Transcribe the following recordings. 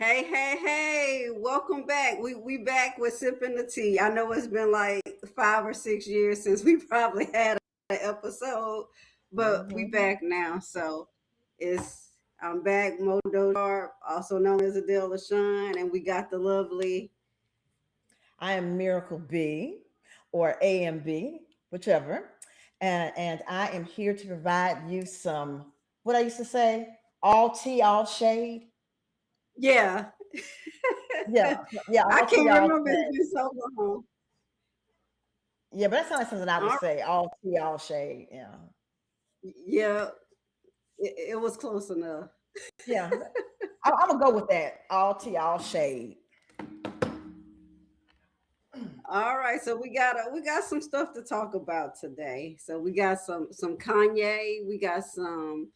Hey, welcome back. We back with sipping the tea. I know it's been like 5 or 6 years since we probably had an episode, but we Hmm. back now. So it's I'm back, Modo Sharp, also known as Adell LaShawn, and we got the lovely. I am Miracle B or AMB, whichever. And I am here to provide you some, what I used to say, all tea, all shade. Yeah. Yeah, yeah, I all tea, can't all remember, it's shade. been so long. Yeah, but that sounds like something I would All say, all tea, all shade. Yeah. Yeah, it was close enough. Yeah. I'm going to go with that. All tea, all shade. All right, so we got some stuff to talk about today. So we got some Kanye, we got some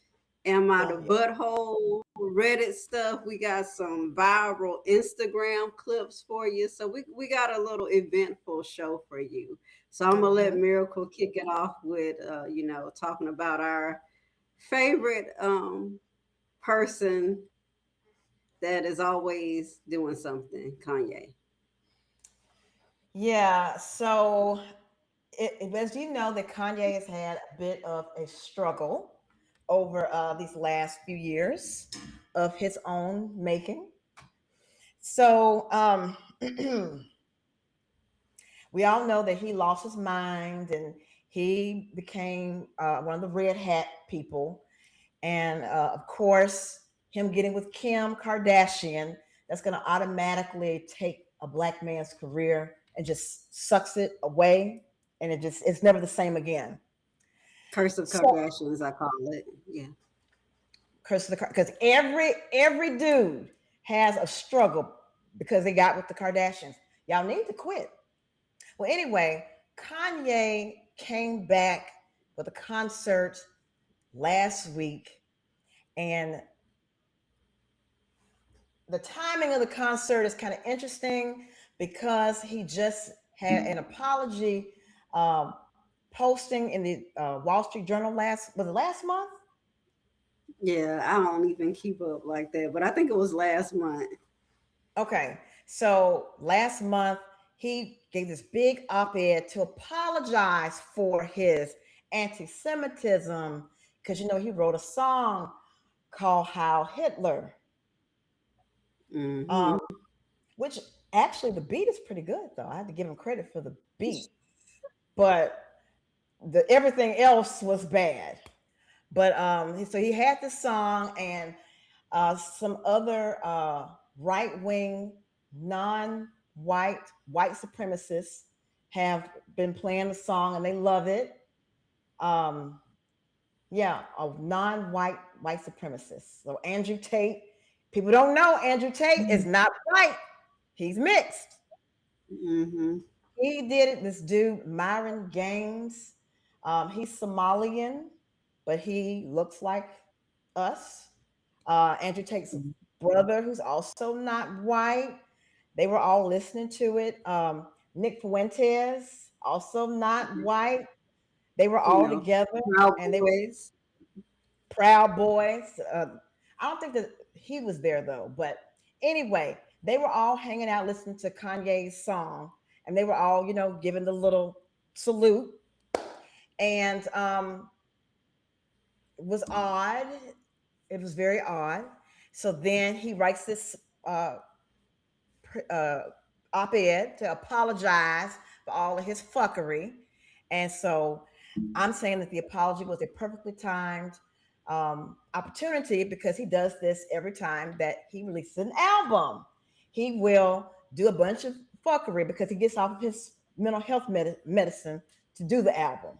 Am I the Oh, yeah. Butthole Reddit stuff, we got some viral Instagram clips for you. So we got a little eventful show for you. So I'm gonna let Hmm. Miracle kick it off with talking about our favorite person that is always doing something, Kanye. Yeah. So, as you know, that Kanye has had a bit of a struggle over these last few years of his own making. So, we all know that he lost his mind and he became one of the red hat people. And of course, him getting with Kim Kardashian, that's going to automatically take a black man's career and just sucks it away. And it's never the same again. Curse of So, Kardashians, I call it. Yeah. curse of the because every dude has a struggle because they got with the Kardashians. Y'all need to quit. Well, anyway, Kanye came back with a concert last week, and the timing of the concert is kind of interesting because he just had an apology um, posting in the Wall Street Journal last month? Yeah, I don't even keep up like that, but I think it was last month. Okay, so last month he gave this big op-ed to apologize for his anti-Semitism because he wrote a song called "How Hitler," um, Hmm. which actually the beat is pretty good though. I have to give him credit for the beat, but the everything else was bad. But so he had this song, and some other right wing, non white supremacists have been playing the song and they love it. Um, yeah, a non white supremacist. So Andrew Tate, people don't know Andrew Tate is not white, he's mixed. Hmm. He did it. This dude, Myron Gaines, he's Somalian, but he looks like us. Andrew Tate's brother, who's also not white, they were all listening to it. Nick Fuentes, also not white, they were You all know, together Proud and they were Boys. Proud Boys. I don't think that he was there though, but anyway, they were all hanging out listening to Kanye's song, and they were all, giving the little salute. And it was odd. It was very odd. So then he writes this uh, uh, op-ed to apologize for all of his fuckery, and so I'm saying that the apology was a perfectly timed opportunity because he does this every time that he releases an album. He will do a bunch of fuckery because he gets off of his mental health medicine to do the album.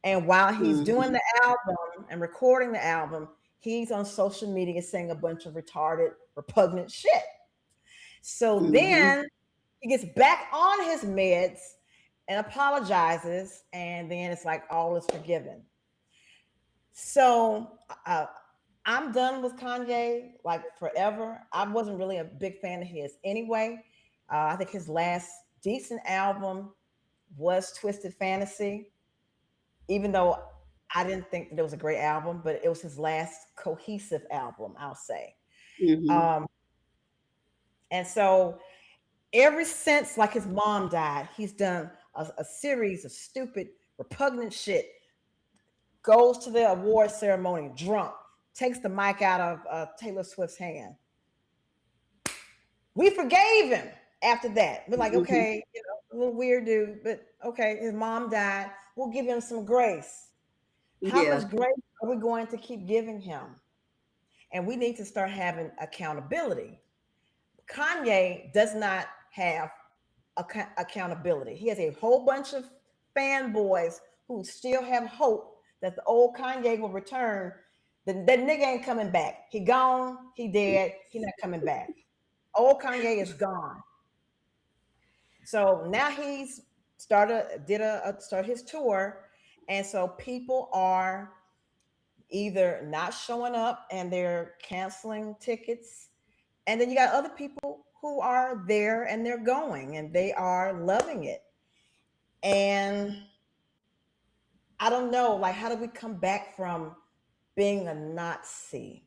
And while he's doing Hmm. the album and recording the album, he's on social media saying a bunch of retarded, repugnant shit. So Hmm. then he gets back on his meds and apologizes, and then it's like all is forgiven. So uh, I'm done with Kanye like forever. I wasn't really a big fan of his anyway. I think his last decent album was Twisted Fantasy, even though I didn't think that it was a great album, but it was his last cohesive album, I'll say. Hmm. Um, And so ever since like his mom died, he's done a series of stupid, repugnant shit. Goes to the award ceremony drunk, takes the mic out of Taylor Swift's hand. We forgave him after that. We're like, Mhm. okay, a little weird dude, but okay, his mom died. We'll give him some grace. How Yeah. much grace are we going to keep giving him? And we need to start having accountability. Kanye does not have accountability. He has a whole bunch of fanboys who still have hope that the old Kanye will return. That nigga ain't coming back. He gone. He dead. He not coming back. Old Kanye is gone. So now he's start his tour, and so people are either not showing up and they're canceling tickets, and then you got other people who are there and they're going and they are loving it. And I don't know, like, how do we come back from being a Nazi?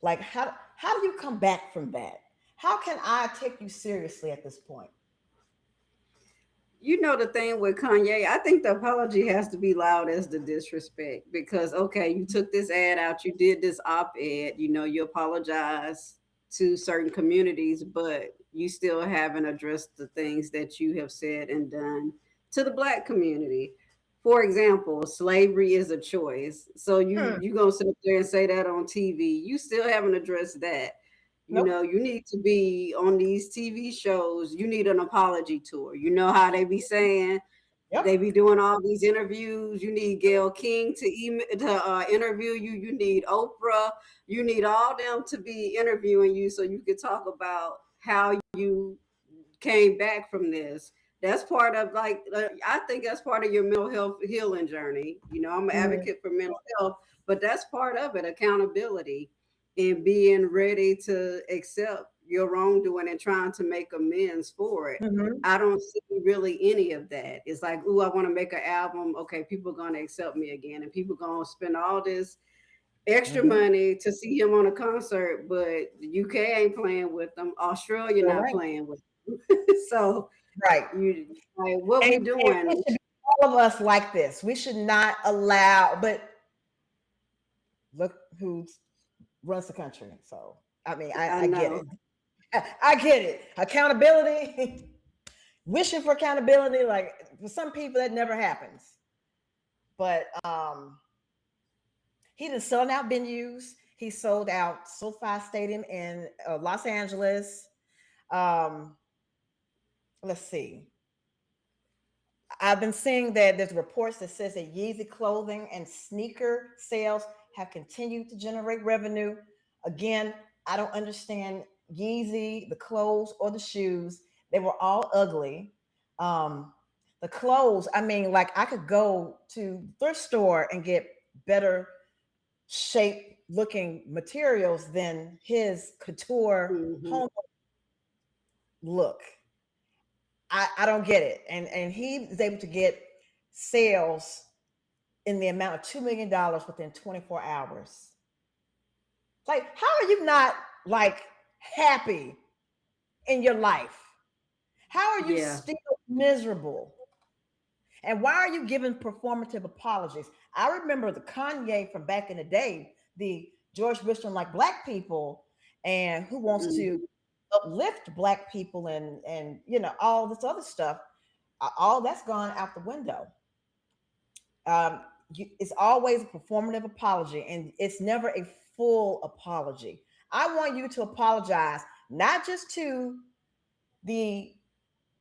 Like, how do you come back from that? How can I take you seriously at this point? You know the thing with Kanye, I think the apology has to be loud as the disrespect because okay, you took this ad out, you did this op-ed, you apologize to certain communities, but you still haven't addressed the things that you have said and done to the black community. For example, slavery is a choice. So you Hmm. you gonna sit up there and say that on TV. You still haven't addressed that. Nope. You need to be on these TV shows. You need an apology tour. You know how they be saying they Yep. be doing all these interviews. You need Gail King to interview you. You need Oprah. You need all them to be interviewing you so you can talk about how you came back from this. That's part of I think that's part of your mental health healing journey. I'm an Mhm. advocate for mental health, but that's part of it, accountability and being ready to accept your wrongdoing and trying to make amends for it. Mhm. I don't see really any of that. It's like, ooh, I want to make an album. Okay, people are gonna accept me again, and people gonna spend all this extra Mhm. money to see him on a concert, but the UK ain't playing with them. Australia You're not right. playing with them. So Right. you like what And we it doing? should be all of us like this. We should not allow, but look who runs the country. So I mean, I I get know. it. I get it. Accountability, wishing for accountability, like for some people that never happens. But he done sold out venues. He sold out SoFi Stadium in Los Angeles. Um, let's see. I've been seeing that there's reports that says that Yeezy clothing and sneaker sales have continued to generate revenue. Again, I don't understand Yeezy, the clothes or the shoes. They were all ugly. Um, the clothes, I mean, like I could go to the thrift store and get better shape looking materials than his couture Hmm. home look. I don't get it. And he is able to get sales in the amount of $2 million within 24 hours. Like, how are you not like happy in your life? How are you Yeah. still miserable? And why are you giving performative apologies? I remember the Kanye from back in the day, the George Bush don't like black people and who wants to Hmm. uplift black people and all this other stuff. All that's gone out the window. um, it's always a performative apology and it's never a full apology. I want you to apologize not just to the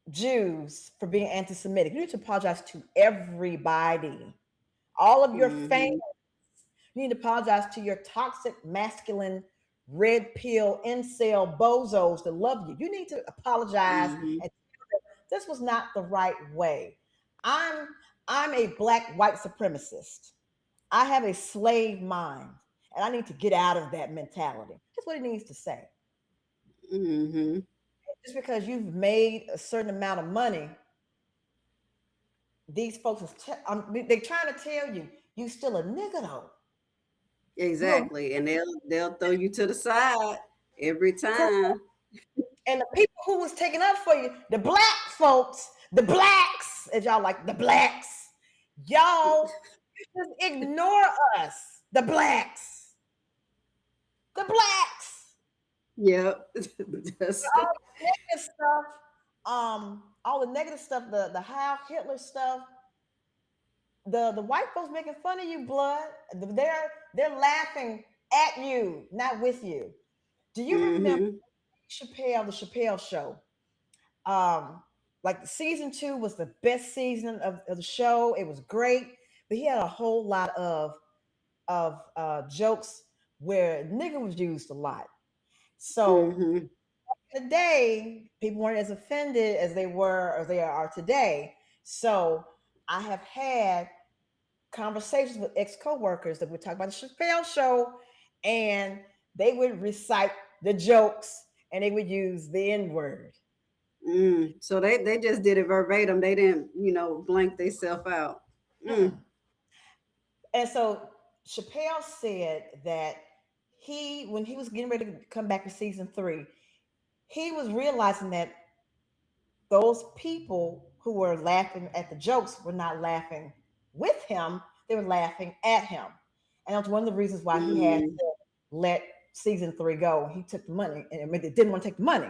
Jews for being anti-Semitic. You need to apologize to everybody, all of your fans. Hmm. You need to apologize to your toxic masculine red pill incel bozos that love you. You need to apologize Hmm. and this was not the right way. I'm I'm a black white supremacist. I have a slave mind and I need to get out of that mentality. That's what it needs to say. Hmm. Just because you've made a certain amount of money, these folks they're trying to tell you you still a nigga though. You're Exactly. And they'll throw you to the side every correct. time. And the people who was taking up for you, the black folks, the blacks, as y'all like, the blacks, y'all just ignore us. The blacks. The blacks. Yep. All the negative stuff, all the negative stuff, the Heil Hitler stuff, the white folks making fun of you, blood. They're laughing at you, not with you. Do you remember Mm-hmm. the Chappelle show? Um, like season 2 was the best season of the show. It was great, but he had a whole lot of jokes where nigga was used a lot. So Mm-hmm. today, people weren't as offended as they were or they are today. So I have had conversations with ex co-workers that would talk about the Chappelle show, and they would recite the jokes and they would use the N word. So they just did it verbatim. They didn't, blank themselves out. Mm. And so Chappelle said that when he was getting ready to come back for season 3, he was realizing that those people who were laughing at the jokes were not laughing with him, they were laughing at him. And that's one of the reasons why he had Mm. to let season 3 go. He took the money and they didn't want to take the money.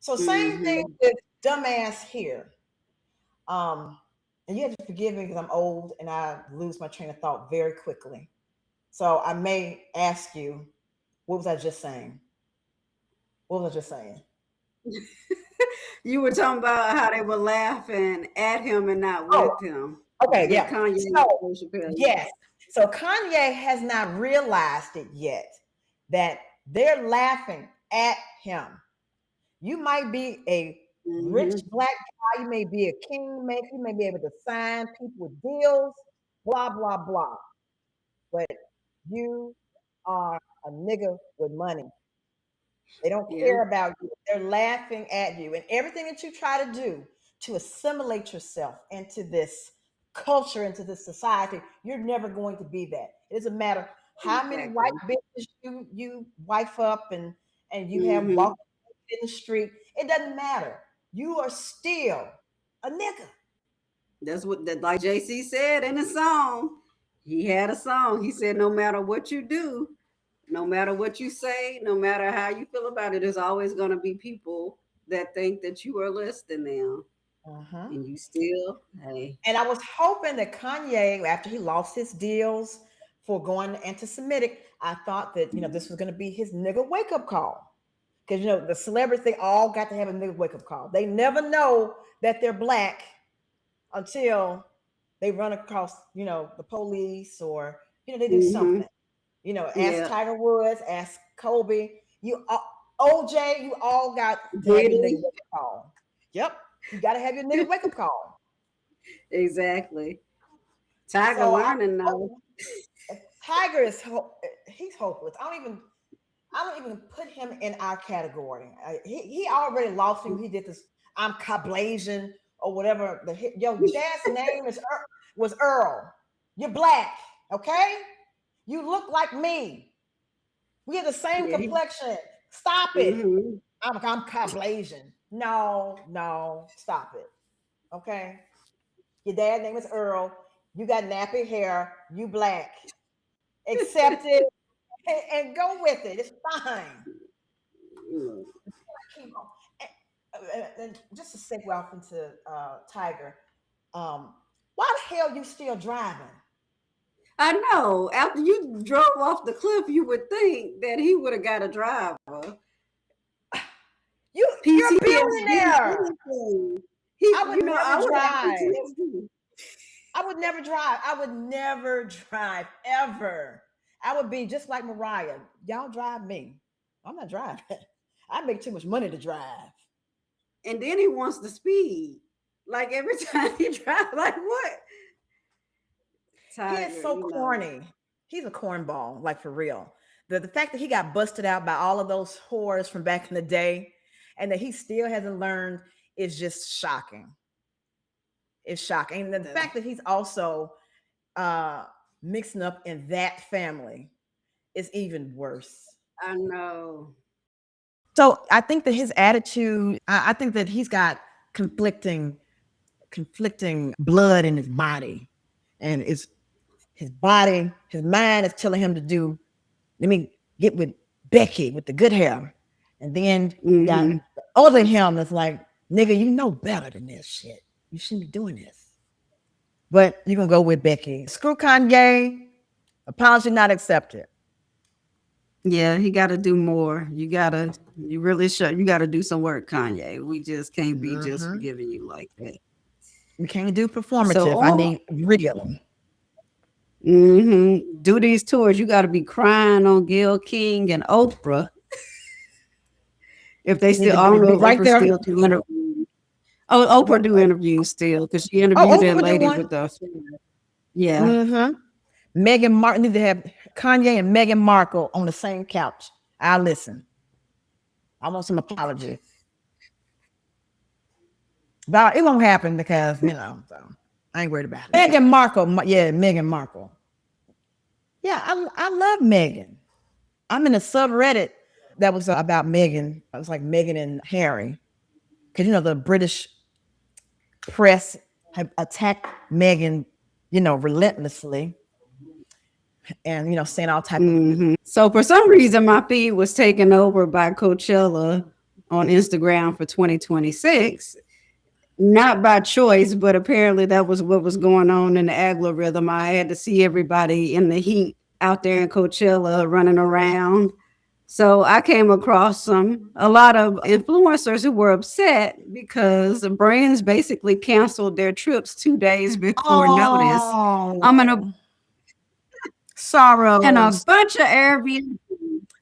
So same thing Mm-hmm. with dumbass here. And you have to forgive me because I'm old and I lose my train of thought very quickly. So I may ask you, what was I just saying? What was I just saying? You were talking about how they were laughing at him and not Oh, with him. okay, Yeah, yeah. Kanye and So, Dave Chappelle. yes. So Kanye has not realized it yet that they're laughing at him. You might be a rich Mm-hmm. black guy, you may be a kingmaker, you may be able to sign people with deals, blah, blah, blah. But you are a nigga with money. They don't Yeah, care about you. They're laughing at you. And everything that you try to do to assimilate yourself into this culture, into this society, you're never going to be that. It doesn't matter how many white exactly. bitches you wife up and you have Mm-hmm. walking in the street. It doesn't matter. You are still a nigga. That's what that like JC said in the song. He had a song. He said, no matter what you do, no matter what you say, no matter how you feel about it, there's always gonna be people that think that you are less than them. Uh-huh. And you still, hey. And I was hoping that Kanye, after he lost his deals for going anti-Semitic, I thought that this was going to be his nigga wake up call. Because the celebrities, they all got to have a nigga wake up call. They never know that they're black until they run across the police, or they do Mm-hmm. something. Ask Yeah. Tiger Woods, ask Kobe, OJ, you all got to have Did your nigga he? wake up call. Yep, you got to have your nigga wake up call. Exactly. Tiger So I'm learning now. hoping Tiger he's hopeless. I don't even put him in our category. He already lost him. He did this. I'm Kablasian or whatever. Your dad's name was Earl. You're black, okay? You look like me. We have the same Yeah. complexion. Stop it. Mm-hmm. I'm Kablasian. No, no, stop it. Okay. Your dad's name is Earl. You got nappy hair. You black. Accept it and go with it. It's fine. Keep on. And just to segue off into Tiger, why the hell you still driving? I know. After you drove off the cliff, you would think that he would have got a driver. You're a PTSD, billionaire. anything. I would I never would have drive. PTSD. I would never drive. I would never drive ever. I would be just like Mariah. Y'all drive me. I'm not driving. I make too much money to drive. And then he wants the speed. Like every time he drives, like what? He is Tiger, so corny. He's a cornball, like for real. The fact that he got busted out by all of those whores from back in the day, and that he still hasn't learned, is just shocking. It's shocking. And the fact that he's also uh mixing up in that family is even worse. I know. So I think that his attitude, I think that he's got conflicting blood in his body. And it's his body, his mind is telling him to do, let me get with Becky with the good hair. And then got Mm-hmm. the other him that's like, nigga, you know better than this shit. You shouldn't be doing this. But you're gonna go with Becky. Screw Kanye, apology not accepted. Yeah, he got to do more. You really should. You got to do some work, Kanye. We just can't be just Mm-hmm. forgiving you like that. We can't do So, performative. I need real. do these tours. You got to be crying on Gil King and Oprah. If they Need still, to I don't be know if right Oprah there. still do interviews. Oh, Oprah do What? interviews still because she Oh, interviewed that Oprah do lady one. with the. Yeah. Mm-hmm. Meghan Markle need to have Kanye and Meghan Markle on the same couch. I'll listen. I want some apology. But it won't happen because, so I ain't worried about it. Meghan Markle, yeah, Meghan Markle. Yeah, I love Meghan. I'm in a subreddit that was about Meghan. It was like Meghan and Harry. Because, the British press have attacked Meghan, relentlessly and, saying all type of. So for some reason, my feed was taken over by Coachella on Instagram for 2026. Not by choice, but apparently that was what was going on in the algorithm. I had to see everybody in the heat out there in Coachella running around. So I came across a lot of influencers who were upset because the brands basically canceled their trips 2 days before notice. I'm in a Oh, and a sorrows. bunch of Airbnb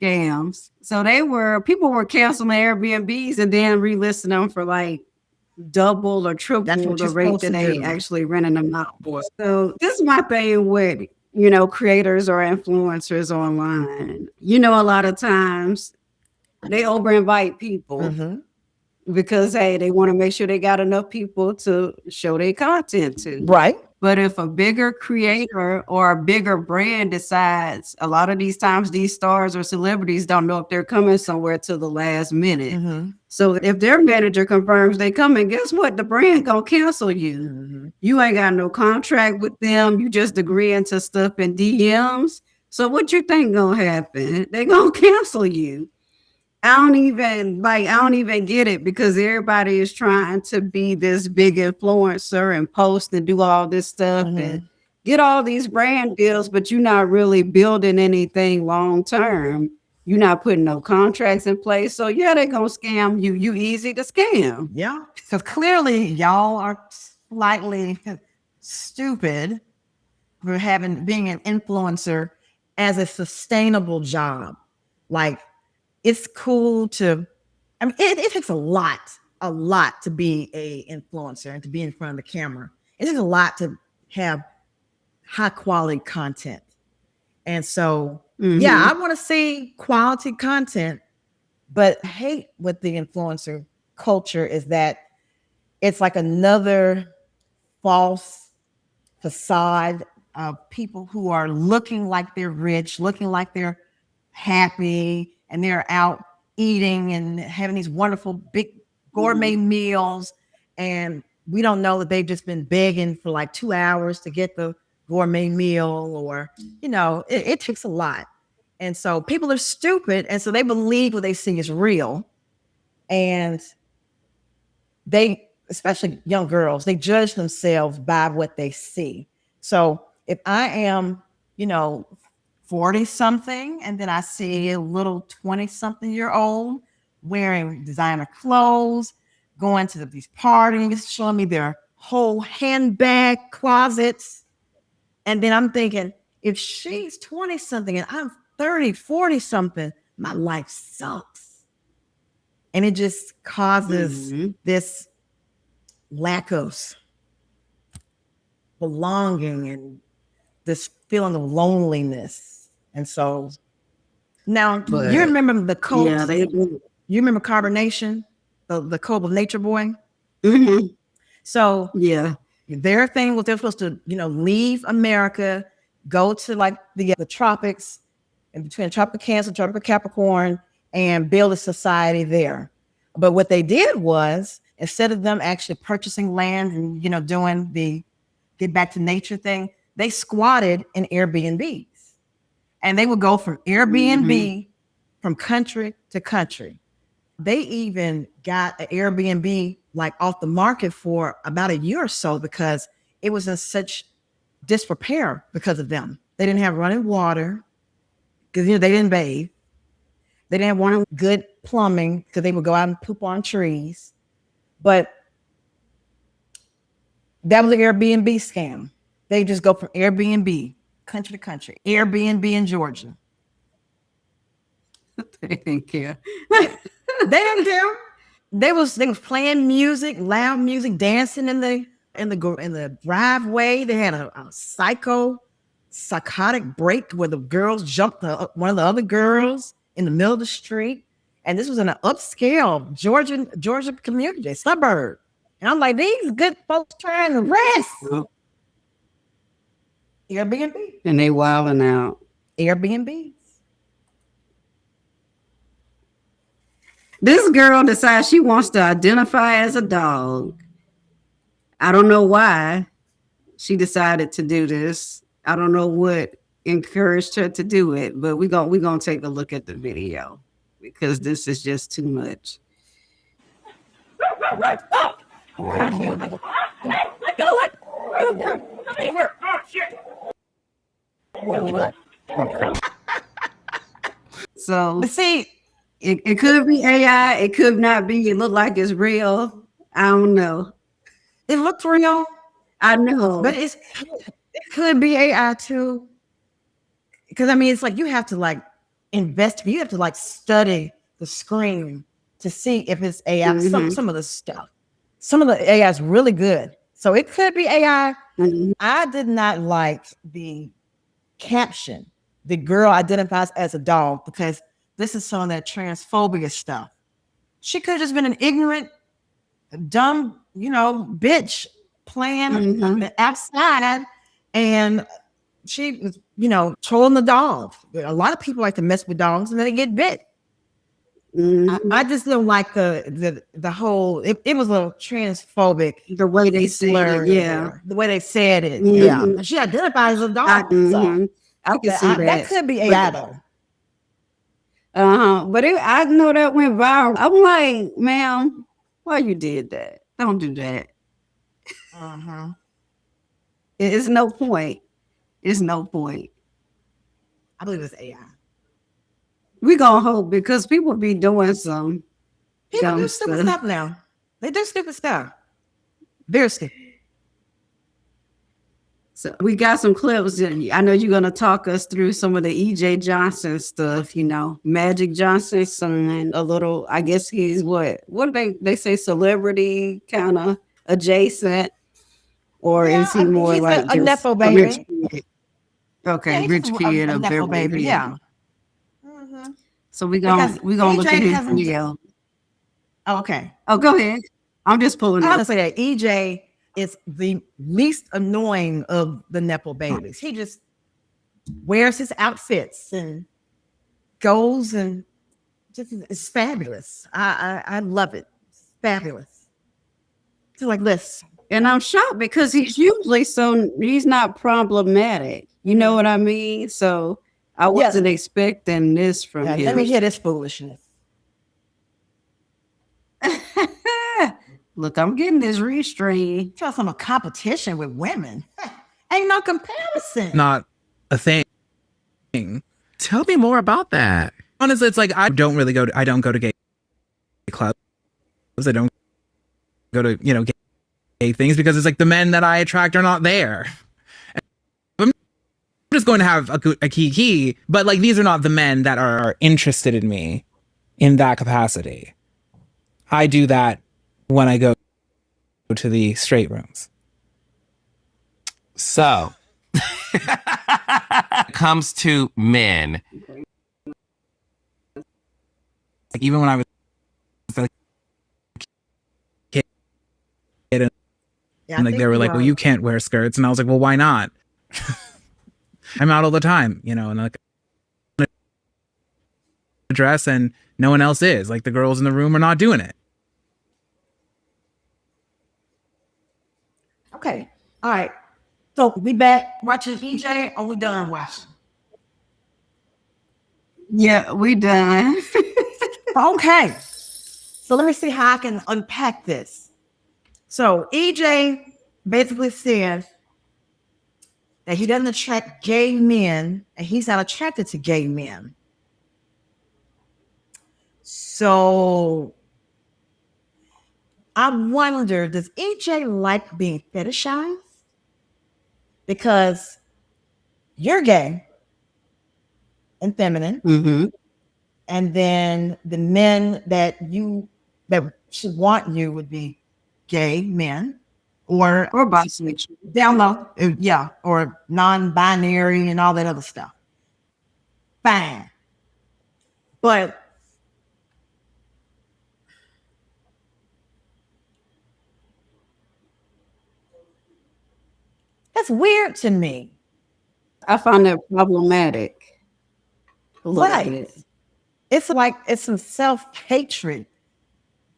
scams. So people were canceling Airbnbs and then relisting them for like double or That's triple what the you're rate supposed that to they do. actually renting them out for. So this is my thing with creators or influencers online. A lot of times they over invite people Mm-hmm. because hey, they want to make sure they got enough people to show their content to. Right. But if a bigger creator or a bigger brand decides, a lot of these times these stars or celebrities don't know if they're coming somewhere till the last minute. Mm-hmm. So if their manager confirms they coming, guess what? The brand gonna cancel you. Mm-hmm. You ain't got no contract with them. You just agreeing to stuff in DMs. So what you think gonna happen? They gonna cancel you. I don't even get it because everybody is trying to be this big influencer and post and do all this stuff and Mm-hmm. get all these brand deals, but you're not really building anything long term. You're not putting no contracts in place. So yeah, they're gonna scam you. You easy to scam. Yeah. Because clearly y'all are slightly stupid for being an influencer as a sustainable job. Like it's cool to, I mean, it takes a lot to be a influencer and to be in front of the camera. It takes a lot to have high quality content. And so, yeah, I Mm-hmm. want to see quality content, but I hate what the influencer culture is that it's like another false facade of people who are looking like they're rich, looking like they're happy, and they're out eating and having these wonderful big gourmet meals. And we don't know that they've just been begging for like 2 hours to get the gourmet meal, or, it takes a lot. And so people are stupid. And so they believe what they see is real. And they, especially young girls, they judge themselves by what they see. So if I am, 40 something, and then I see a little 20 something year old wearing designer clothes, going to these parties, showing me their whole handbag closets. And then I'm thinking, if she's 20 something and I'm 30, 40 something, my life sucks. And it just causes Mm-hmm. this lack of belonging and this feeling of loneliness. And so now you But remember the yeah, cult, they do. you remember Carbonation, the cult of Nature Boy. Mm-hmm. So Yeah. their thing was they're supposed to, leave America, go to like the tropics, in between tropical Cancer, tropical Capricorn, and build a society there. But what they did was, instead of them actually purchasing land and doing the get back to nature thing, they squatted in Airbnbs, and they would go from Airbnb from country to country. They even got an Airbnb like off the market for about a year or so because it was in such disrepair because of them. They didn't have running water because they didn't bathe. They didn't want good plumbing because they would go out and poop on trees. But that was an Airbnb scam. They just go from Airbnb, country to country. Airbnb in Georgia. They didn't care. They didn't care. They was playing music, loud music, dancing in the driveway. They had a psychotic break where the girls jumped one of the other girls in the middle of the street. And this was in an upscale Georgia community, suburb. And I'm like, these good folks trying to rest. Airbnb. And they wilding out. Airbnbs. This girl decides she wants to identify as a dog. I don't know why she decided to do this. I don't know what encouraged her to do it, but we're gonna take a look at the video because this is just too much. So But see, it could be AI, it could not be. It looked like it's real. I don't know. it looked real, I know, but it could be AI too. Because I mean, it's like you have to like investigate, you have to like study the screen to see if it's AI. Some of the stuff, some of the AI is really good, so it could be AI. I did not like the caption. The girl identifies as a dog because this is some of that transphobia stuff. She could have just been an ignorant, dumb, bitch playing outside, and she was, trolling the dog. A lot of people like to mess with dogs and then they get bit. I just don't like the whole. It was a little transphobic. The way they said it, yeah. The way they said it, yeah. She identifies as a dog. I can see that. That could be AI though. But I know that went viral. I'm like, ma'am, why you did that? Don't do that. It's no point. It's no point. I believe it's AI. We gonna hope because people be doing some. People do stupid stuff now. They do stupid stuff. Very stupid. So we got some clips. I know you're gonna talk us through some of the EJ Johnson stuff. Magic Johnson's son, a little. I guess he's what do they say? Celebrity kind of adjacent, or is he more like a nepo baby? Okay, rich kid, a nepo baby. Yeah. So we gonna look at his video. Oh, okay. Oh, go ahead. I'm just pulling I up. want to say that EJ is the least annoying of the nepo babies. He just wears his outfits and goes and just it's fabulous. I love it. It's fabulous. So like this. And I'm shocked because he's not problematic. You know what I mean? So I wasn't expecting this from him. Let me hear this foolishness. Look, I'm getting this restrained. Tell some competition with women. Ain't no comparison. Not a thing. Tell me more about that. Honestly, it's like I don't go to gay clubs. I don't go to gay things because it's like the men that I attract are not there. I'm just going to have a kiki, but like these are not the men that are interested in me in that capacity. I do that when I go to the straight rooms. So, comes to men. Like even when I was a kid, and like they were like, "Well, you can't wear skirts," and I was like, "Well, why not?" I'm out all the time, and like a dress, and no one else is. Like the girls in the room are not doing it. Okay. All right. So we back watching EJ or we done watching? Yeah, we done. Okay. So let me see how I can unpack this. So EJ basically says that he doesn't attract gay men and he's not attracted to gay men. So I wonder, does EJ like being fetishized? Because you're gay and feminine, Mm-hmm. and then the men that should want you would be gay men or bisexual. down low, yeah, or non-binary and all that other stuff. Fine. But that's weird to me. I find that problematic a little bit. It's like it's some self-hatred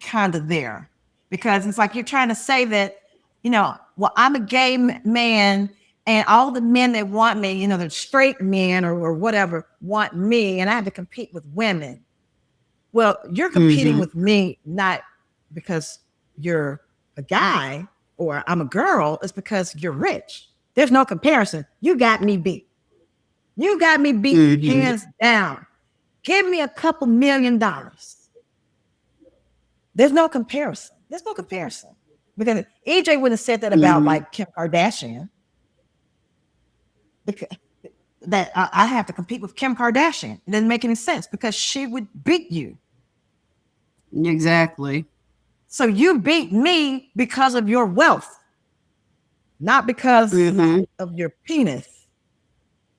kind of there, because it's like you're trying to say that, well, I'm a gay man and all the men that want me, the straight men or whatever want me, and I have to compete with women. Well, you're competing with me not because you're a guy or I'm a girl. It's because you're rich. There's no comparison. You got me beat. You got me beat hands down. Give me a couple $1 million. There's no comparison. There's no comparison. Because EJ wouldn't have said that about like Kim Kardashian. Because that I have to compete with Kim Kardashian. It doesn't make any sense because she would beat you. Exactly. So you beat me because of your wealth, not because of your penis.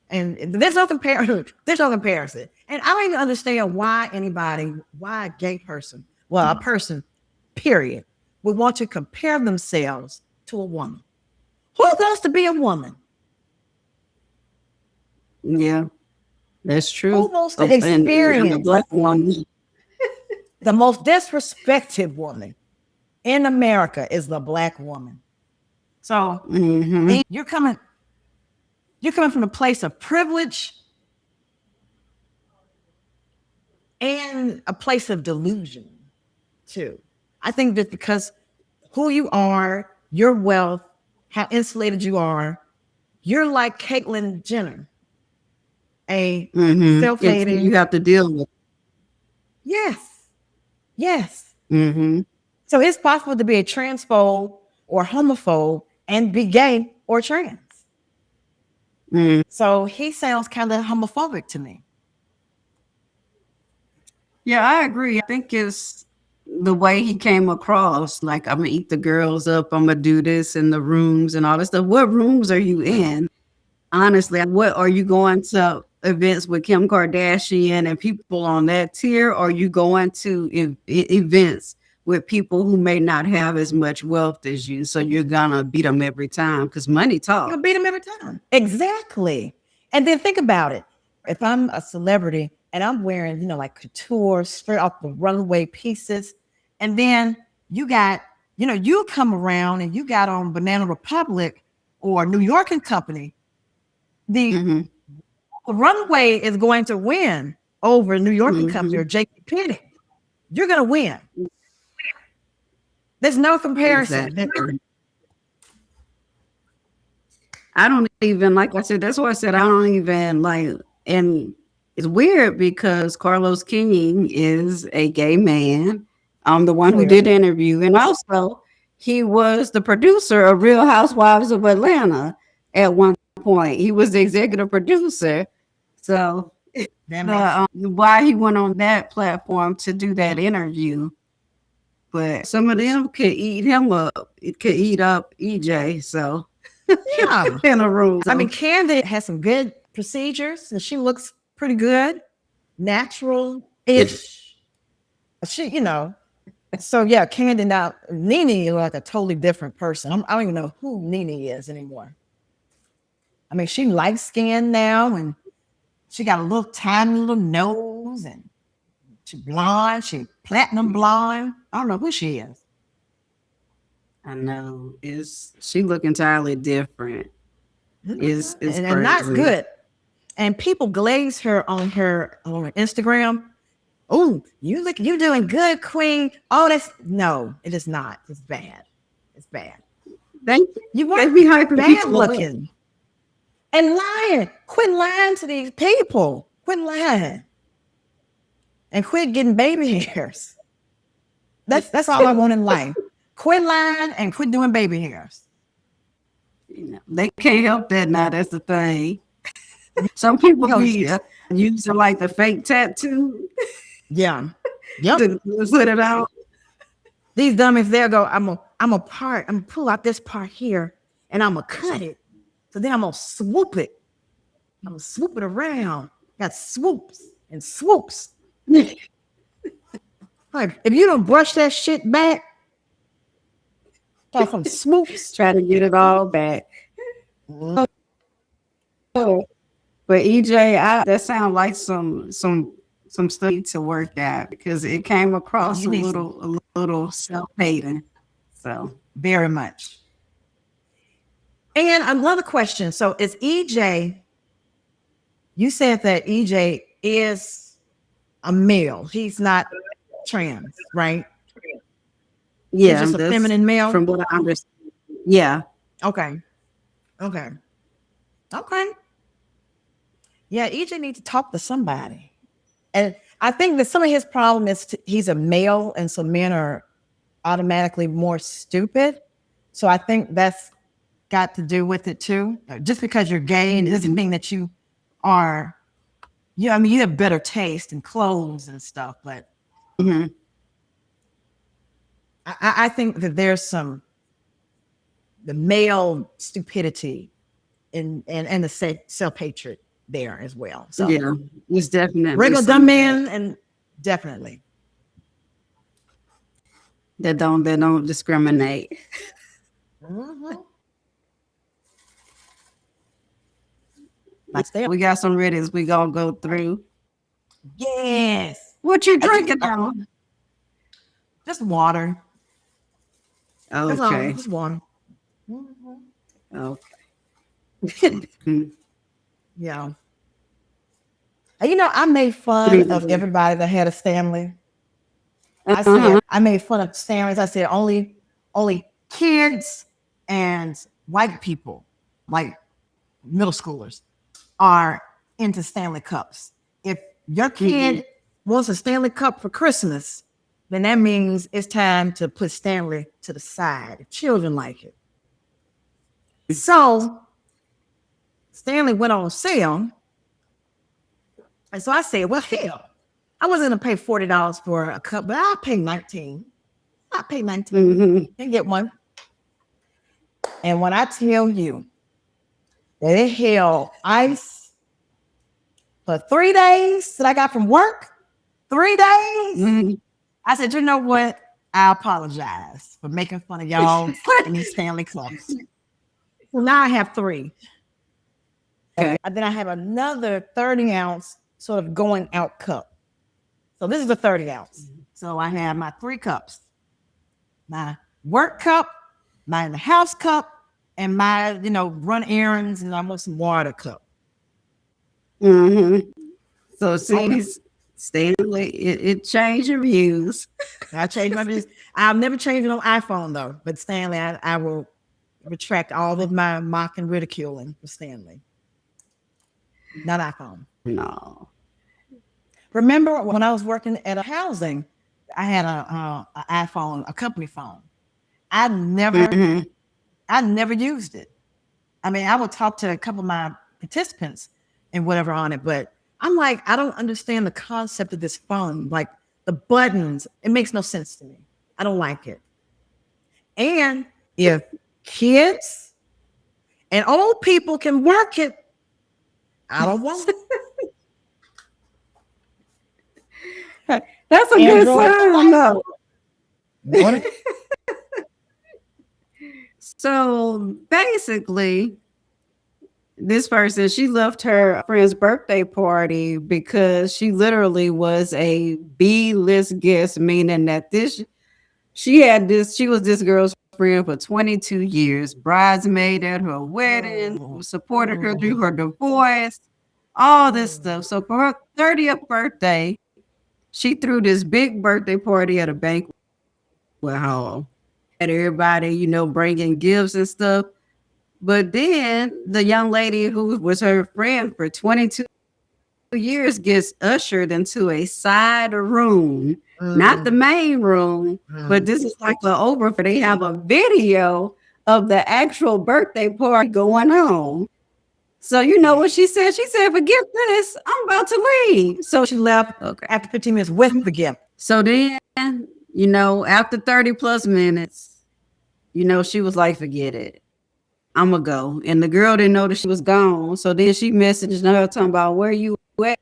And there's no comparison. There's no comparison. And I don't even understand why a gay person, well, a person, period, would want to compare themselves to a woman. Who wants to be a woman? Yeah, that's true. Who wants to experience a black woman? The most disrespected woman in America is the black woman. So you're coming from a place of privilege and a place of delusion too. I think that because who you are, your wealth, how insulated you are, you're like Caitlyn Jenner, a self-hating. You have to deal with. Yes. So it's possible to be a transphobe or homophobe and be gay or trans. So he sounds kind of homophobic to me. Yeah, I agree. I think it's the way he came across. Like, I'm gonna eat the girls up. I'm gonna do this in the rooms and all this stuff. What rooms are you in? Honestly, what are you going to events with Kim Kardashian and people on that tier? Or are you going to events with people who may not have as much wealth as you? So you're gonna beat them every time because money talks. You'll beat them every time. Exactly. And then think about it. If I'm a celebrity and I'm wearing, like couture, straight off the runway pieces, and then you got, you come around and you got on Banana Republic or New York and Company, the runway is going to win over New York and Company or JCPenney. You're going to win. There's no comparison. Exactly. I don't even, like I said, that's why I said I don't even like, and it's weird because Carlos King is a gay man. I'm the one who did the interview. And also he was the producer of Real Housewives of Atlanta at one point. He was the executive producer. So why he went on that platform to do that interview. But some of them could eat him up. It could eat up EJ. So yeah, in a room. I mean, Candy has some good procedures and she looks pretty good, natural-ish. She, so yeah, Candy now, Nene is like a totally different person. I don't even know who Nene is anymore. I mean, she light skinned now and she got a little tiny little nose and She blonde. She platinum blonde. I don't know who she is. I know. She look entirely different. It's and not crazy. good. And people glaze her on her Instagram. Oh, you doing good, Queen. Oh, no, it is not. It's bad. It's bad. You want be hyping bad people looking and lying. Quit lying to these people. Quit lying. And quit getting baby hairs. That's all I want in life. Quit lying and quit doing baby hairs. They can't help that now. That's the thing. Some people be using like the fake tattoo. Yeah. Yep. To put it out. These dummies, they'll go, I'm gonna pull out this part here and I'm gonna cut it. So then I'm gonna swoop it. I'm gonna swoop it around. Got swoops and swoops. Like, if you don't brush that shit back, got some swoops. Try to get it all back. Oh, but EJ, that sounds like some stuff to work out because it came across a little self-hating. So very much. And another question. So is EJ, you said that EJ is a male. He's not trans, right? Yeah. He's just a feminine male. From what I understand. Yeah. Okay. Yeah, EJ needs to talk to somebody. And I think that some of his problem is he's a male, and so men are automatically more stupid. So I think that's got to do with it too. Just because you're gay, it doesn't mean that you are, you have better taste in clothes and stuff, but I think that there's the male stupidity and the self-hatred there as well. So yeah, it's definitely regular dumb men, and definitely that don't discriminate. We got some Reddits we gonna go through. Yes. What you drinking now? Just water. Okay. Just water. Okay. Yeah. I made fun of everybody that had a family. I made fun of families. I said only kids and white people, like middle schoolers, are into Stanley Cups. If your kid wants a Stanley Cup for Christmas, then that means it's time to put Stanley to the side. Children like it. So Stanley went on sale. And so I said, well, hell, I wasn't going to pay $40 for a cup, but I'll pay $19. I'll pay $19 and get one. And when I tell you that it held ice for 3 days that I got from work, 3 days, I said, you know what? I apologize for making fun of y'all in these Stanley Cups. Well, now I have 3. Okay. And then I have another 30-ounce sort of going out cup. So this is the 30-ounce. So I have my 3 cups, my work cup, my in the house cup, and my, run errands and almost some water cup. So see, Stanley, it changed your views. I changed my views. I'll never change it on iPhone though. But Stanley, I will retract all of my mock and ridiculing for Stanley. Not iPhone. No. Remember when I was working at a housing, I had an iPhone, a company phone. I never used it. I mean, I would talk to a couple of my participants and whatever on it, but I'm like, I don't understand the concept of this phone. Like the buttons, it makes no sense to me. I don't like it. And if kids and old people can work it, I don't want it. That's a good sign, though. So basically, this person, she left her friend's birthday party because she literally was a B-list guest, meaning that she was this girl's friend for 22 years, bridesmaid at her wedding, supported her through her divorce, all this stuff. So for her 30th birthday, she threw this big birthday party at a banquet hall. Had everybody, bringing gifts and stuff. But then the young lady who was her friend for 22 years gets ushered into a side room, not the main room, but this is like the over. They have a video of the actual birthday party going on. So you know what she said? She said, "Forget this. I'm about to leave." So She left after 15 minutes with the gift. so then, after 30 plus minutes, she was like, "Forget it. I'm gonna go." And the girl didn't know that she was gone. So then she messaged her talking about, "Where you at?"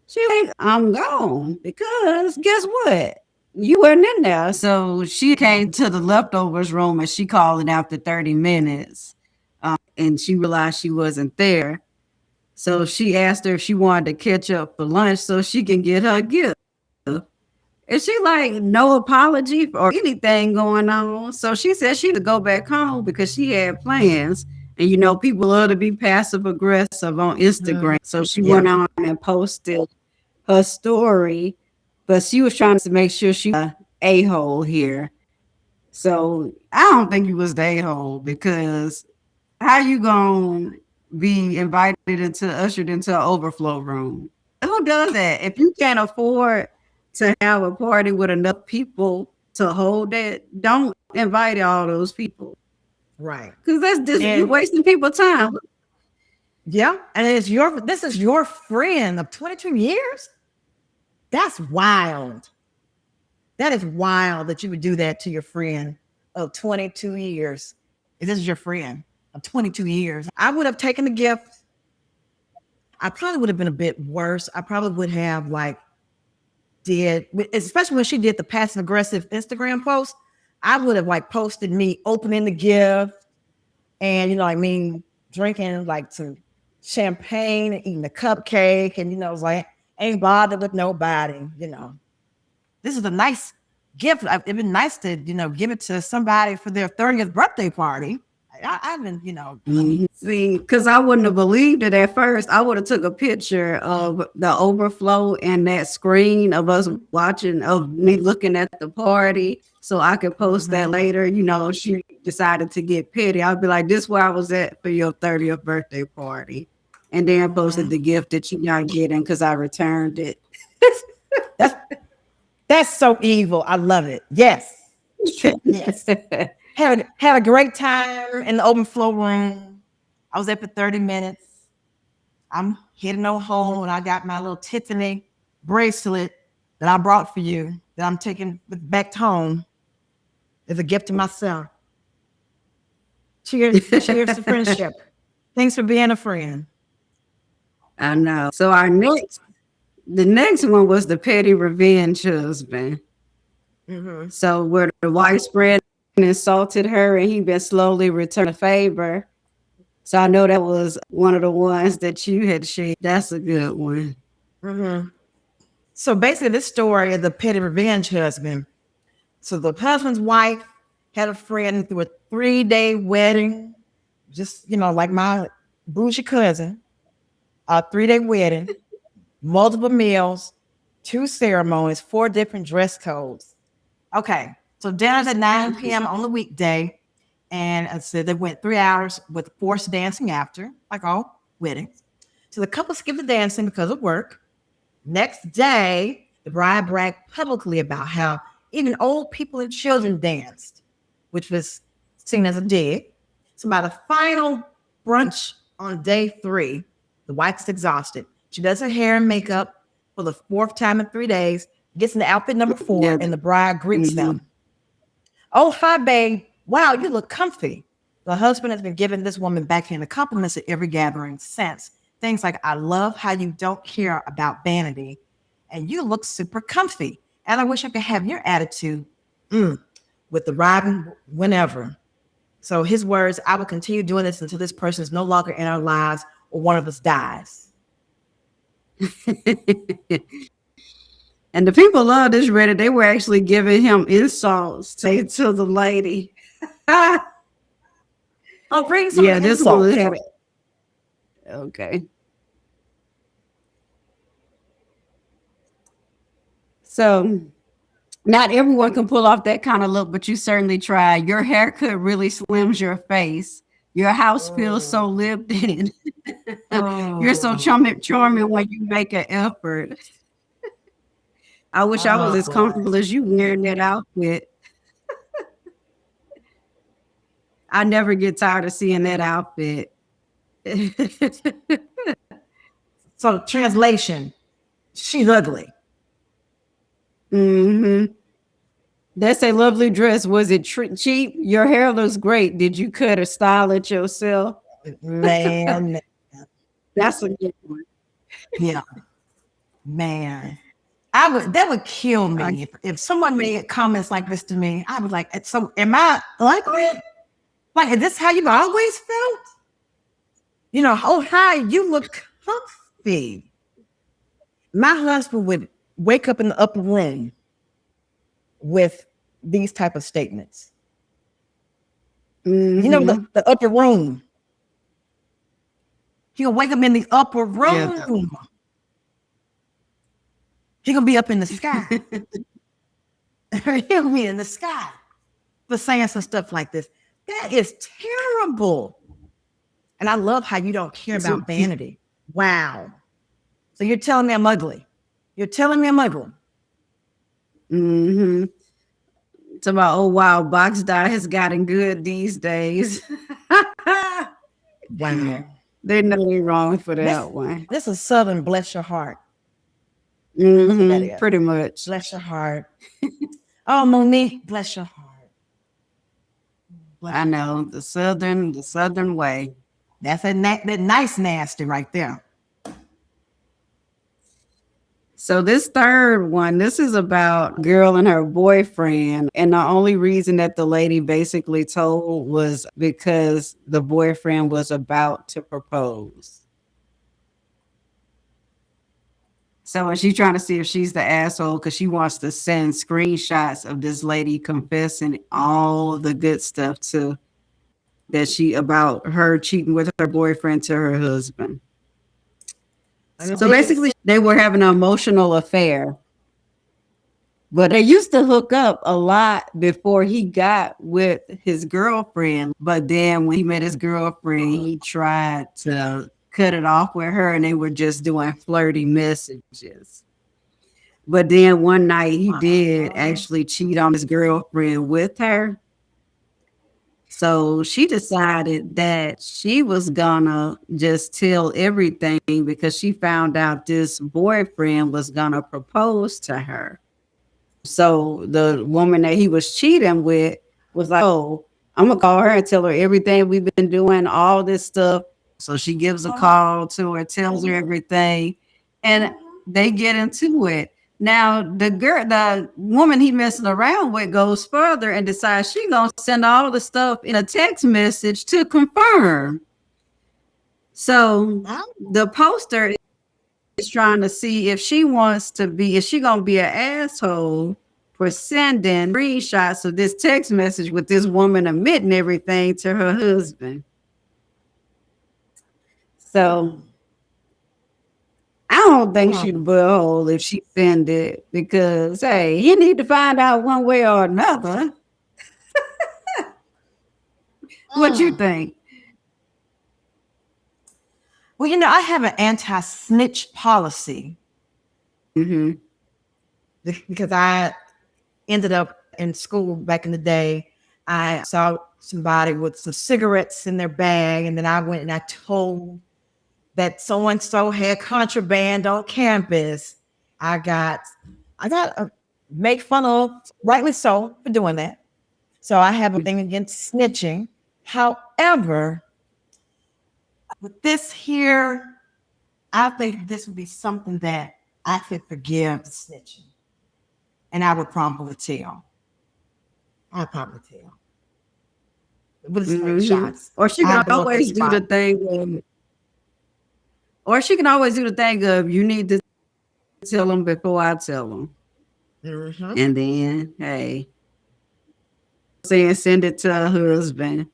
She like, "I'm gone because guess what? You weren't in there." So she came to the leftovers room and she called it after 30 minutes. And she realized she wasn't there. So she asked her if she wanted to catch up for lunch so she can get her gift. And she like, no apology or anything going on. So she said she had to go back home because she had plans. And people love to be passive aggressive on Instagram. So she went on and posted her story, but she was trying to make sure she was a-hole here. So I don't think you was the a-hole because how you gonna be ushered into an overflow room? Who does that? If you can't afford to have a party with enough people to hold it, don't invite all those people. Right. Because that's just you wasting people's time. Yeah. And this is your friend of 22 years? That's wild. That is wild that you would do that to your friend of 22 years. If this is your friend of 22 years, I would have taken the gift. I probably would have been a bit worse. I probably would have especially when she did the passive aggressive Instagram post, I would have posted me opening the gift and, drinking some champagne and eating a cupcake and, ain't bothered with nobody, This is a nice gift. It'd been nice to, give it to somebody for their 30th birthday party. I've been, See, because I wouldn't have believed it at first. I would have took a picture of the overflow and that screen of us watching, of me looking at the party, so I could post that later. She decided to get petty. I'd be like, "This is where I was at for your 30th birthday party," and then posted the gift that you're not getting because I returned it. That's so evil. I love it. Yes. Yes. Had a great time in the open flow room. I was there for 30 minutes. I'm heading on home and I got my little Tiffany bracelet that I brought for you that I'm taking back home as a gift to myself. Cheers to friendship. Thanks for being a friend. I know. So the next one was the petty revenge husband. Mm-hmm. So where the wife spread and insulted her and he been slowly returning the favor. So I know that was one of the ones that you had shared. That's a good one. Mm-hmm. So basically this story of the petty revenge husband. So the husband's wife had a friend through a 3-day wedding, just, like my bougie cousin, a 3-day wedding, multiple meals, 2 ceremonies, 4 different dress codes. Okay. So dinner's at 9 p.m. on the weekday. And I said they went 3 hours with forced dancing after, like all weddings. So the couple skipped the dancing because of work. Next day, the bride bragged publicly about how even old people and children danced, which was seen as a dig. So by the final brunch on day 3, the wife is exhausted. She does her hair and makeup for the 4th time in 3 days, gets into outfit number 4, and the bride greets them. "Oh, hi, babe. Wow, you look comfy." The husband has been giving this woman backhanded compliments at every gathering since. Things like, "I love how you don't care about vanity, and you look super comfy. And I wish I could have your attitude with the riding whenever." So his words, "I will continue doing this until this person is no longer in our lives or one of us dies. And the people love this Reddit. They were actually giving him insults to the lady. Oh, bring some Yeah, this one insults. had it. Okay. So not everyone can pull off that kind of look, but you certainly try. Your haircut really slims your face. Your house feels so lived in. You're so charming when you make an effort. I wish I was as comfortable as you wearing that outfit. I never get tired of seeing that outfit. So translation, she's ugly. Mm-hmm. That's a lovely dress. Was it cheap? Your hair looks great. Did you cut or style it yourself? Man. That's a good one. Yeah. Man. That would kill me if someone made comments like this to me. I was like, so am I ugly? Like, is this how you've always felt? You know, oh hi, you look comfy. My husband would wake up in the upper room with these type of statements. Mm-hmm. You know, the upper room. He'll wake up in the upper room. Yeah. He's gonna be up in the sky. He'll be in the sky for saying some stuff like this. That is terrible. And I love how you don't care about vanity. Wow. So you're telling me I'm ugly. You're telling me I'm ugly. Mm-hmm. It's about, oh wow, box dye has gotten good these days. Wow. There's nothing wrong for that one. This is Southern bless your heart. Mm-hmm. Pretty much. Bless your heart. Oh, Monique, bless your heart. I know the Southern way. That's that nice nasty right there. So this third one, this is about a girl and her boyfriend. And the only reason that the lady basically told was because the boyfriend was about to propose. So she's trying to see if she's the asshole because she wants to send screenshots of this lady confessing all the good stuff about her cheating with her boyfriend to her husband. So basically, they were having an emotional affair. But they used to hook up a lot before he got with his girlfriend. But then when he met his girlfriend, he tried to cut it off with her, and they were just doing flirty messages. But then one night he did actually cheat on his girlfriend with her. So she decided that she was gonna just tell everything because she found out this boyfriend was gonna propose to her. So the woman that he was cheating with was like, oh, I'm gonna call her and tell her everything we've been doing, all this stuff. So she gives a call to her, tells her everything, and they get into it. Now the woman he messing around with goes further and decides she's gonna send all the stuff in a text message to confirm. So the poster is trying to see if she gonna be an asshole for sending screenshots of this text message with this woman admitting everything to her husband. So I don't think she'd butthole if she send it because, hey, you need to find out one way or another. What you think? Well, you know, I have an anti-snitch policy. Mm-hmm. Because I ended up in school back in the day. I saw somebody with some cigarettes in their bag, and then I went and I told that so-and-so had contraband on campus. I got made fun of, rightly so, for doing that. So I have a thing against snitching. However, with this here, I think this would be something that I could forgive snitching. And I would probably tell. With screenshots. Or she can always do the thing. Or she can always do the thing of you need to tell them before I tell them. Mm-hmm. And then, hey, saying send it to her husband.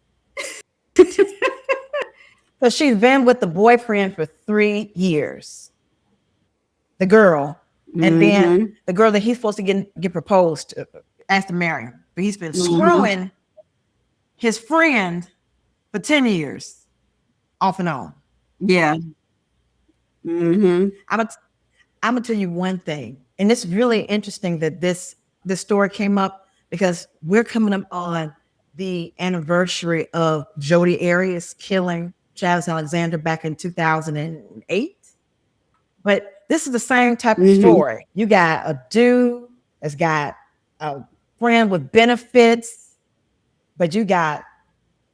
So she's been with the boyfriend for 3 years. The girl. And then Mm-hmm. the girl that he's supposed to get proposed to, asked to marry him. But he's been Mm-hmm. screwing his friend for 10 years, off and on. Yeah. Mm-hmm. I'm gonna tell you one thing, and it's really interesting that this story came up because we're coming up on the anniversary of Jodi Arias killing Travis Alexander back in 2008. But this is the same type of Mm-hmm. story. You got a dude that's got a friend with benefits, but you got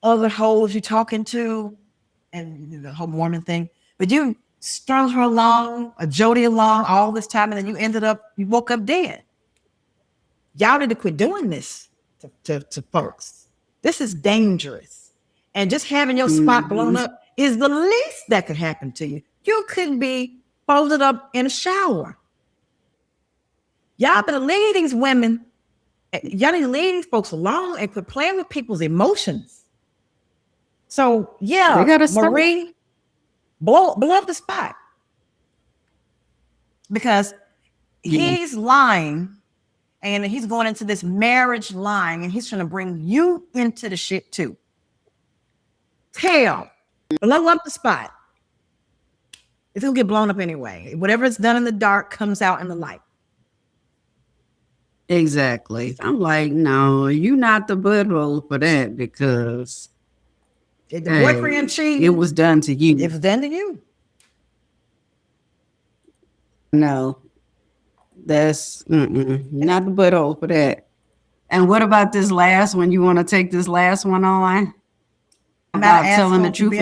other hoes you talking to, and the whole Mormon thing. But you strung her along, a Jody along all this time, and then you woke up dead. Y'all need to quit doing this to folks. This is dangerous. And just having your spot blown up is the least that could happen to you. You could be folded up in a shower. Y'all better leave these women. Y'all need to leave these folks alone and quit playing with people's emotions. So yeah, They gotta stop. Marie, blow up the spot. Because he's lying and he's going into this marriage lying and he's trying to bring you into the shit too. Blow up the spot. It's gonna get blown up anyway. Whatever is done in the dark comes out in the light. Exactly. I'm like, no, you're not the butthole for that because The boyfriend cheated. it was done to you. It was done to you. No, that's not the butthole for that. And what about this last one? You want to take this last one on? About telling the truth.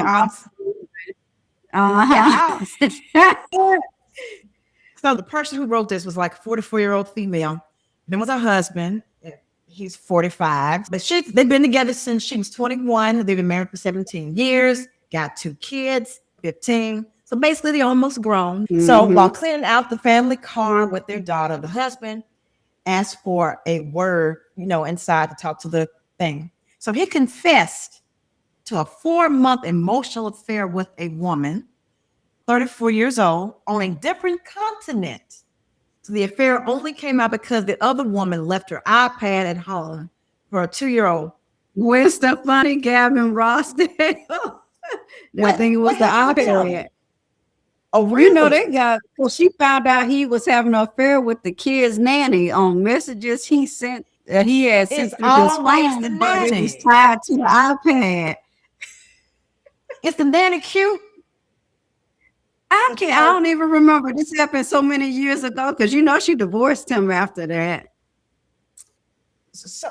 So the person who wrote this was like a 44-year-old female. Been with her husband. He's 45. But they've been together since she was 21. They've been married for 17 years. Got 2 kids, 15. So basically they're almost grown. Mm-hmm. So while cleaning out the family car with their daughter, the husband asked for a word, inside to talk to the thing. So he confessed to a 4-month emotional affair with a woman, 34 years old, on a different continent. So the affair only came out because the other woman left her iPad at home for a 2-year-old. Where's the funny Gavin Rossdale? I think it was the iPad. Oh, really? They got. Well, she found out he was having an affair with the kid's nanny on messages he sent. He had sent through his phone, but it was tied to the iPad. Is the nanny cute? I don't even remember. This happened so many years ago because she divorced him after that. So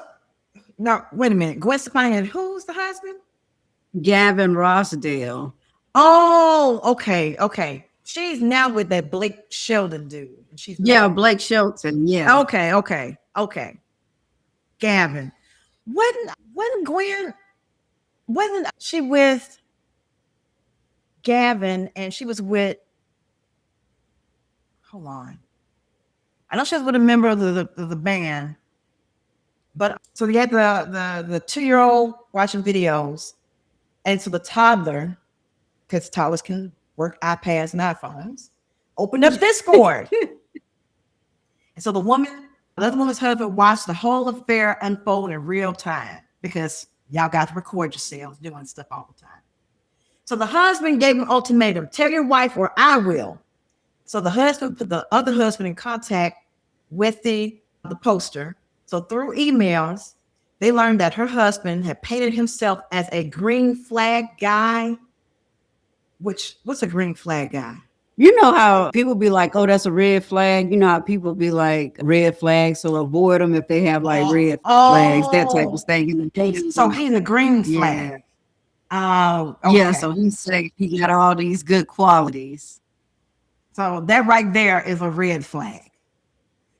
now wait a minute. Gwen Stefani, who's the husband? Gavin Rossdale. Oh, okay. She's now with that Blake Shelton dude. Blake Shelton. Yeah. Okay. Gavin. Wasn't Gwen? Wasn't she with Gavin? And she was with. Hold on. I know she was with a member of the band. But so they had the 2-year-old watching videos, and so the toddler, because toddlers can work iPads and iPhones, opened up Discord. And so the other woman's husband watched the whole affair unfold in real time because y'all got to record yourselves doing stuff all the time. So the husband gave him an ultimatum: tell your wife or I will. So the husband put the other husband in contact with the poster. So through emails, they learned that her husband had painted himself as a green flag guy. What's a green flag guy? You know how people be like, oh, that's a red flag. You know how people be like red flags, so avoid them if they have like red flags, that type of thing. So he's a green flag. Oh, okay. Yeah, so he got all these good qualities. So that right there is a red flag.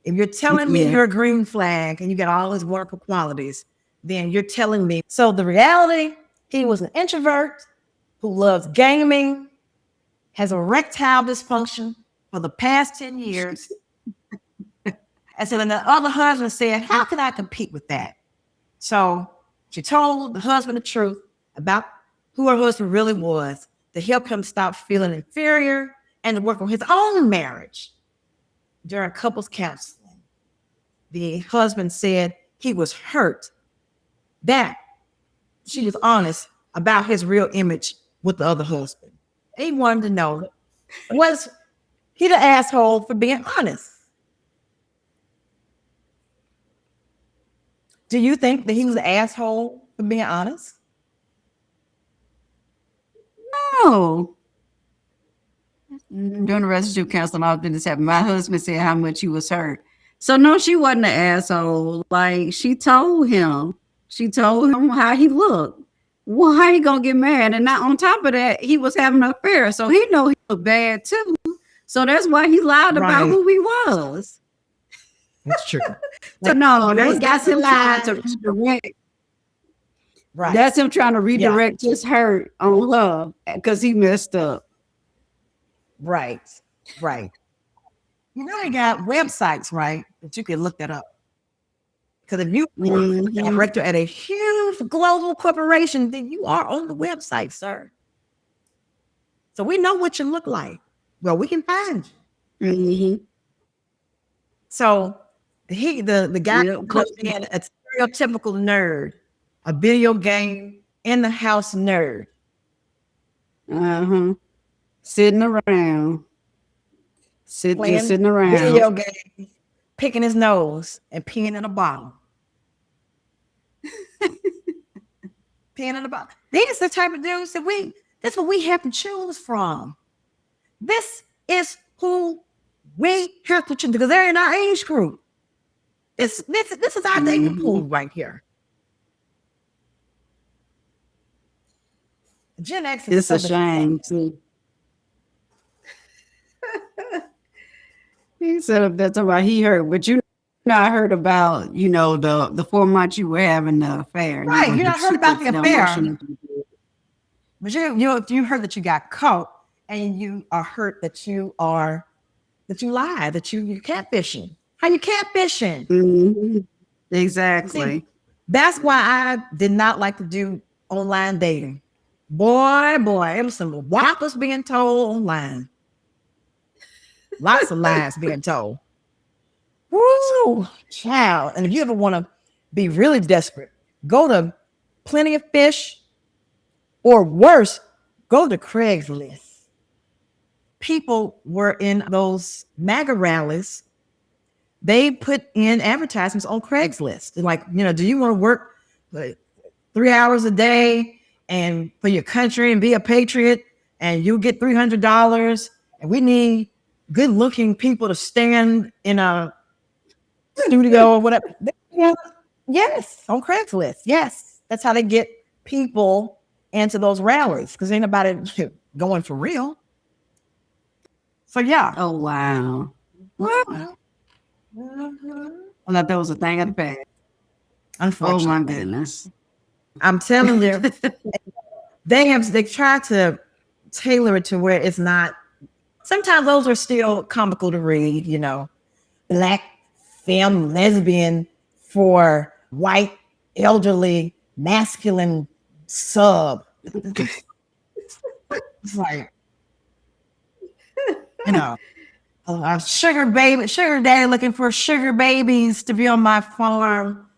If you're telling me you're a green flag and you got all his wonderful qualities, then you're telling me. So the reality, he was an introvert who loves gaming, has erectile dysfunction for the past 10 years. And so then the other husband said, how can I compete with that? So she told the husband the truth about who her husband really was to help him stop feeling inferior and to work on his own marriage. During couples counseling, the husband said he was hurt that she was honest about his real image with the other husband. He wanted to know, was he the asshole for being honest? Do you think that he was an asshole for being honest? No. During the relationship counseling, I've been this happened. My husband said how much he was hurt. So no, she wasn't an asshole. Like she told him how he looked. Well, how he gonna get mad? And now on top of that, he was having an affair. So he know he looked bad too. So that's why he lied about who he was. That's true. So no, that's him trying to redirect. Right. That's him trying to redirect his hurt on her because he messed up. Right. You know, they got websites, right, that you can look that up. Because if you are a director at a huge global corporation, then you are on the website, sir. So we know what you look like. Well, we can find you. Mm-hmm. So the guy being a stereotypical nerd, a video game in the house nerd. Sitting around. Sitting around. Video games, picking his nose and peeing in a bottle. Peeing in a bottle. These are the type of dudes that that's what we have to choose from. This is who we have to choose because they're in our age group. This is our dating pool right here. Gen X is it's a shame too. He said that's about he heard, but you know, I heard about the 4 months you were having the affair. Right, you not heard about the affair, but you heard that you got caught, and you are hurt that you lied, that you catfishing. How you catfishing? Mm-hmm. Exactly. See, that's why I did not like to do online dating. Boy, it was some whoppers being told online. Lots of lies being told. Woo, child. And if you ever want to be really desperate, go to Plenty of Fish, or worse, go to Craigslist. People were in those MAGA rallies. They put in advertisements on Craigslist. They're like, do you want to work 3 hours a day and for your country and be a patriot, and you'll get $300, and we need good looking people to stand in a studio or whatever. Yes, on Craigslist. Yes, that's how they get people into those rallies because ain't nobody going for real. So yeah. Oh wow. Well, I thought that was a thing of the past. Unfortunately. Oh my goodness. I'm telling you, they try to tailor it to where it's not. Sometimes those are still comical to read, Black femme lesbian for white elderly masculine sub. It's like, sugar daddy looking for sugar babies to be on my farm,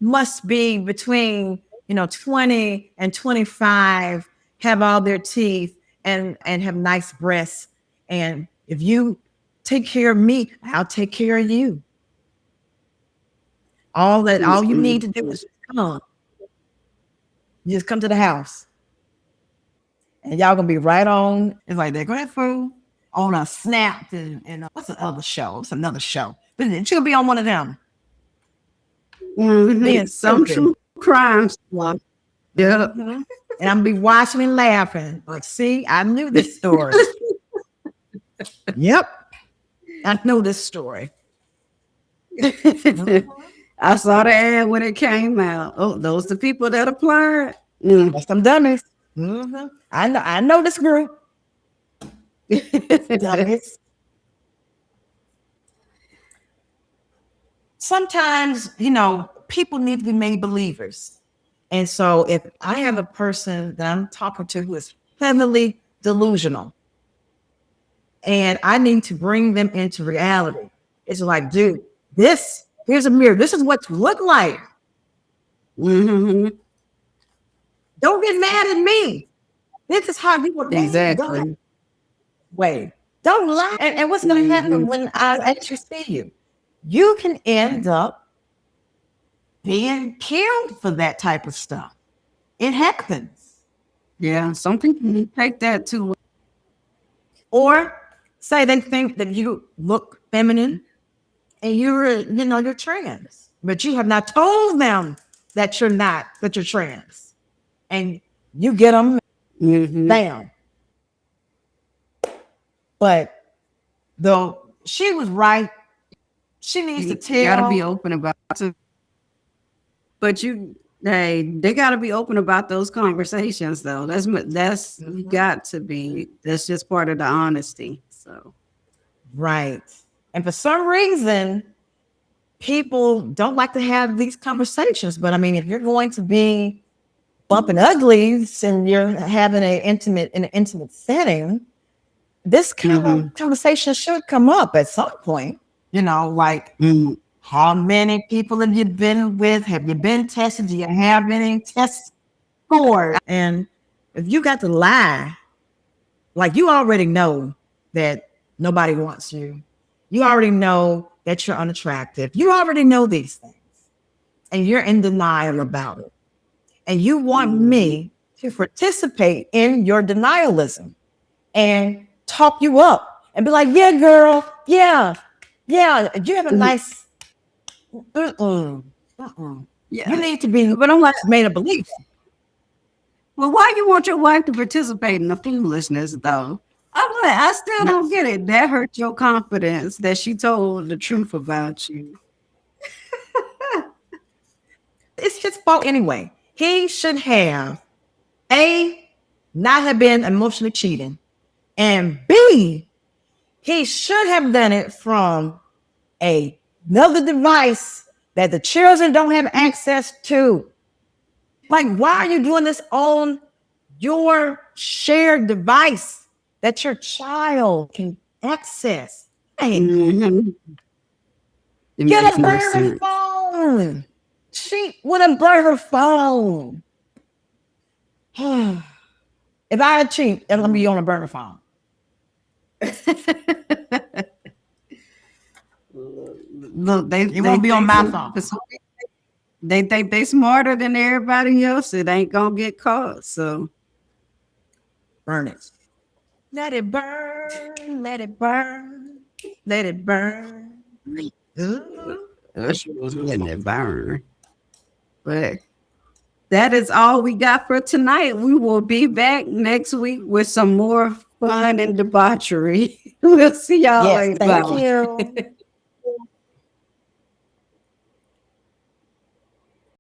must be between 20 and 25, have all their teeth and have nice breasts. And if you take care of me, I'll take care of you. All you need to do is come on. You just come to the house. And y'all gonna be right on. It's like they're going through on a Snap and what's the other show? It's another show. But you're gonna be on one of them. Being some true crime stuff. Yeah. And I'm gonna be watching and laughing. Like, see, I knew this story. Yep. I know this story. I saw the ad when it came out. Oh, those the people that applied. That's some dummies. I know this group. It's sometimes, people need to be made believers. And so if I have a person that I'm talking to who is heavily delusional and I need to bring them into reality, it's like, dude, here's a mirror. This is what you look like. Mm-hmm. Don't get mad at me. This is how people Exactly. Wait, don't lie. And what's going to happen when I actually see you? You can end up being killed for that type of stuff. It happens. Yeah, some people take that too. Or say they think that you look feminine and you're trans, but you have not told them that you're not, that you're trans. And you get them down. But though she was right, she needs to tell. Gotta be open about it. But they gotta be open about those conversations though. That's got to be. That's just part of the honesty. So right. And for some reason, people don't like to have these conversations. But I mean, if you're going to be bumping uglies and you're having in an intimate setting, this kind of conversation should come up at some point. Like how many people have you been with? Have you been tested? Do you have any test scores? And if you got to lie, like you already know that nobody wants you. You already know that you're unattractive. You already know these things. And you're in denial about it. And you want me to participate in your denialism and talk you up and be like, yeah, girl, yeah, you have a nice, yeah. You need to be, but I'm like made a belief. Well, why you want your wife to participate in the foolishness though? I still don't get it. That hurt your confidence that she told the truth about you. It's his fault anyway. He should have not have been emotionally cheating, and B, he should have done it from another device that the children don't have access to. Like, why are you doing this on your shared device that your child can access? Hey, get a burner phone. She wouldn't burn her phone. If I cheat, it's gonna be on a burner phone. Look, It won't be on my phone. They think they smarter than everybody else. It ain't gonna get caught. So burn it. Let it burn. Let it burn. Let it burn. She was letting it burn. But that is all we got for tonight. We will be back next week with some more fun and debauchery. We'll see y'all later. Thank you.